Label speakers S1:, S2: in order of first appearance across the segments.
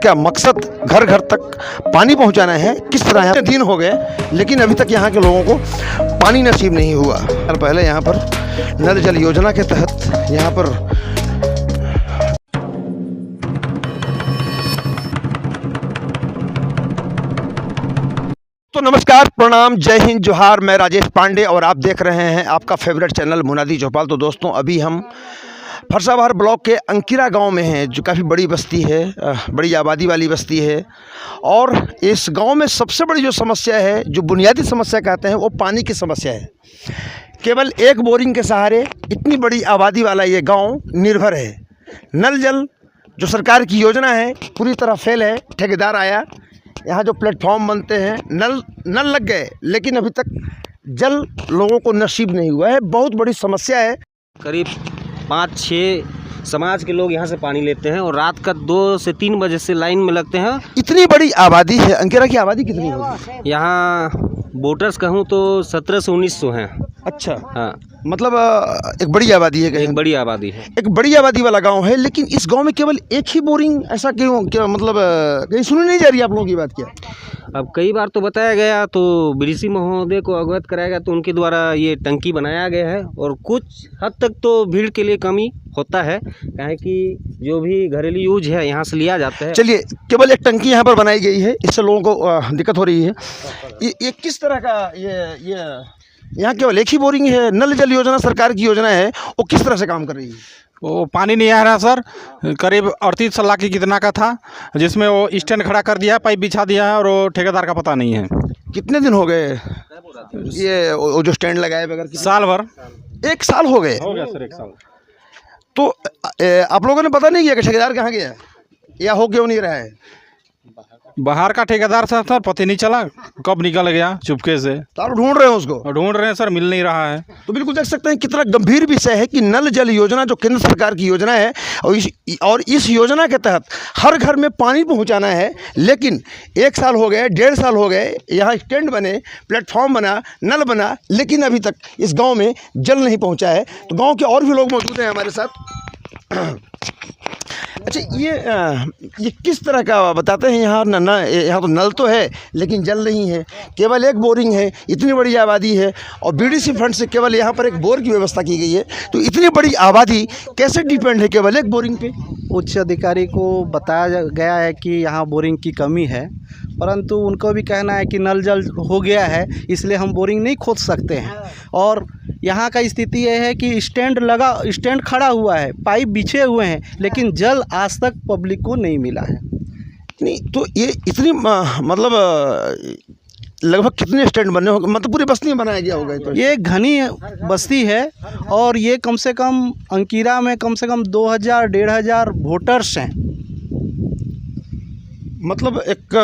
S1: इसका मकसद घर घर तक पानी पहुंचाना है। किस तरह यहाँ दिन हो गए लेकिन अभी तक यहाँ के लोगों को पानी नसीब नहीं हुआ। पहले यहाँ पर नल जल योजना के तहत यहाँ पर तो नमस्कार, प्रणाम, जय हिंद, जोहार। मैं राजेश पांडे और आप देख रहे हैं आपका फेवरेट चैनल मुनादी चौपाल। तो दोस्तों, अभी हम फरसाबहार ब्लॉक के अंकिरा गांव में हैं, जो काफ़ी बड़ी बस्ती है, बड़ी आबादी वाली बस्ती है। और इस गांव में सबसे बड़ी जो समस्या है, जो बुनियादी समस्या कहते हैं, वो पानी की समस्या है। केवल एक बोरिंग के सहारे इतनी बड़ी आबादी वाला ये गाँव निर्भर है। नल जल जो सरकार की योजना है पूरी तरह फेल है। ठेकेदार आया, यहाँ जो प्लेटफॉर्म बनते हैं, नल लग गए लेकिन अभी तक जल लोगों को नसीब नहीं हुआ है। बहुत बड़ी समस्या है।
S2: करीब 5-6 समाज के लोग यहाँ से पानी लेते हैं और रात का 2 से 3 बजे से लाइन में लगते हैं।
S1: इतनी बड़ी आबादी है। अंकिरा की आबादी कितनी होगी?
S2: यहाँ वोटर्स कहूँ तो 1700 से 1900 हैं।
S1: अच्छा,
S2: हाँ,
S1: मतलब एक बड़ी आबादी है।
S2: एक बड़ी आबादी है,
S1: एक बड़ी आबादी वाला गांव है। लेकिन इस गांव में केवल एक ही बोरिंग, ऐसा क्यों? क्या मतलब कहीं सुनी नहीं जा रही आप लोगों की बात? क्या
S2: अब कई बार तो बताया गया, तो बीडीसी महोदय को अवगत कराया गया, तो उनके द्वारा ये टंकी बनाया गया है। और कुछ हद तक तो भीड़ के लिए कमी होता है, क्या कि जो भी घरेलू यूज है यहाँ से लिया जाता है।
S1: चलिए, केवल एक टंकी यहाँ पर बनाई गई है, इससे लोगों को दिक्कत हो रही है। ये किस तरह का ये यहाँ केवल एक ही बोरिंग है? नल जल योजना सरकार की योजना है, वो किस तरह से काम कर रही है?
S3: वो पानी नहीं आ रहा सर। करीब 38 लाख की कितना का था, जिसमें वो स्टैंड खड़ा कर दिया है, पाइप बिछा दिया है, और वो ठेकेदार का पता नहीं है।
S1: कितने दिन हो गए ये वो जो स्टैंड लगाए बगैर?
S3: साल भर।
S1: 1 साल हो गए?
S3: हो गया सर, 1 साल।
S1: तो आप लोगों ने पता नहीं किया कि ठेकेदार कहाँ गया या हो क्यों नहीं रहा है?
S3: बाहर का ठेकेदार था सर, पता नहीं चला कब निकल गया चुपके से।
S1: तो आप ढूंढ रहे हैं उसको?
S3: ढूंढ रहे हैं सर, मिल नहीं रहा है।
S1: तो बिल्कुल देख सकते हैं कितना गंभीर विषय है कि नल जल योजना जो केंद्र सरकार की योजना है, और इस योजना के तहत हर घर में पानी पहुंचाना है। लेकिन 1 साल हो गए, 1.5 साल हो गए, यहाँ स्टैंड बने, प्लेटफॉर्म बना, नल बना, लेकिन अभी तक इस गाँव में जल नहीं पहुँचा है। तो गाँव के और भी लोग मौजूद हैं हमारे साथ। अच्छा, ये किस तरह का बताते हैं? यहाँ यहाँ तो नल तो है लेकिन जल नहीं है। केवल एक बोरिंग है, इतनी बड़ी आबादी है, और बीडीसी फंड से केवल यहाँ पर एक बोर की व्यवस्था की गई है। तो इतनी बड़ी आबादी कैसे डिपेंड है केवल एक बोरिंग पे?
S4: उच्च अधिकारी को बताया गया है कि यहाँ बोरिंग की कमी है, परंतु उनको भी कहना है कि नल जल हो गया है, इसलिए हम बोरिंग नहीं खोद सकते हैं। और यहाँ का स्थिति यह है कि स्टैंड खड़ा हुआ है, पाइप बिछे हुए हैं, लेकिन जल आज तक पब्लिक को नहीं मिला है।
S1: नहीं तो ये इतनी मतलब लगभग कितने स्टैंड बने होंगे? मतलब पूरी बस्ती में बनाया गया होगा? तो
S4: ये घनी बस्ती है, और ये कम से कम अंकिरा में कम से कम 2000-1500 वोटर्स हैं।
S1: मतलब एक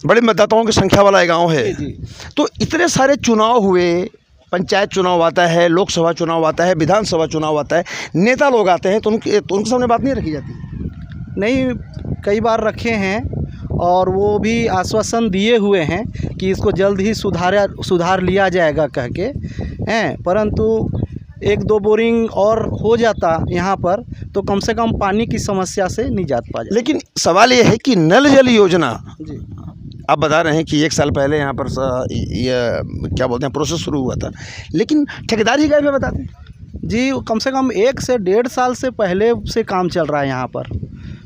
S1: बड़े मतदाताओं की संख्या वाला एक गाँव है।
S4: जी।
S1: तो इतने सारे चुनाव हुए, पंचायत चुनाव आता है, लोकसभा चुनाव आता है, विधानसभा चुनाव आता है, नेता लोग आते हैं, तो उनके सामने बात नहीं रखी जाती?
S4: नहीं, कई बार रखे हैं, और वो भी आश्वासन दिए हुए हैं कि इसको जल्द ही सुधार लिया जाएगा कह के हैं। परंतु 1-2 बोरिंग और हो जाता यहाँ पर, तो कम से कम पानी की समस्या से निजात पा जाए।
S1: लेकिन सवाल ये है कि नल जल योजना,
S4: जी,
S1: आप बता रहे हैं कि 1 साल पहले यहाँ पर ये क्या बोलते हैं प्रोसेस शुरू हुआ था, लेकिन ठेकेदार ही गायब है, बताते हैं?
S4: जी, कम से कम 1 से 1.5 साल से पहले से काम चल रहा है यहाँ पर,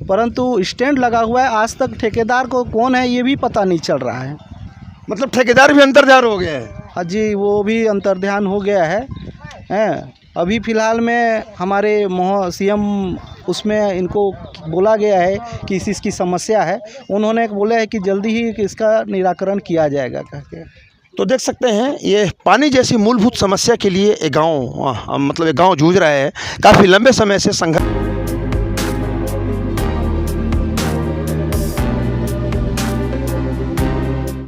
S4: परंतु स्टैंड लगा हुआ है। आज तक ठेकेदार को कौन है ये भी पता नहीं चल रहा है।
S1: मतलब ठेकेदार भी अंतर्ध्यान हो गया है?
S4: हाँ जी, वो भी अंतर्ध्यान हो गया है। अभी फ़िलहाल में हमारे सीएम उसमें इनको बोला गया है कि इसकी समस्या है। उन्होंने बोला है कि जल्दी ही इसका निराकरण किया जाएगा कह के।
S1: तो देख सकते हैं ये पानी जैसी मूलभूत समस्या के लिए एक गाँव, मतलब एक गाँव जूझ रहा है। काफ़ी लंबे समय से संघर्ष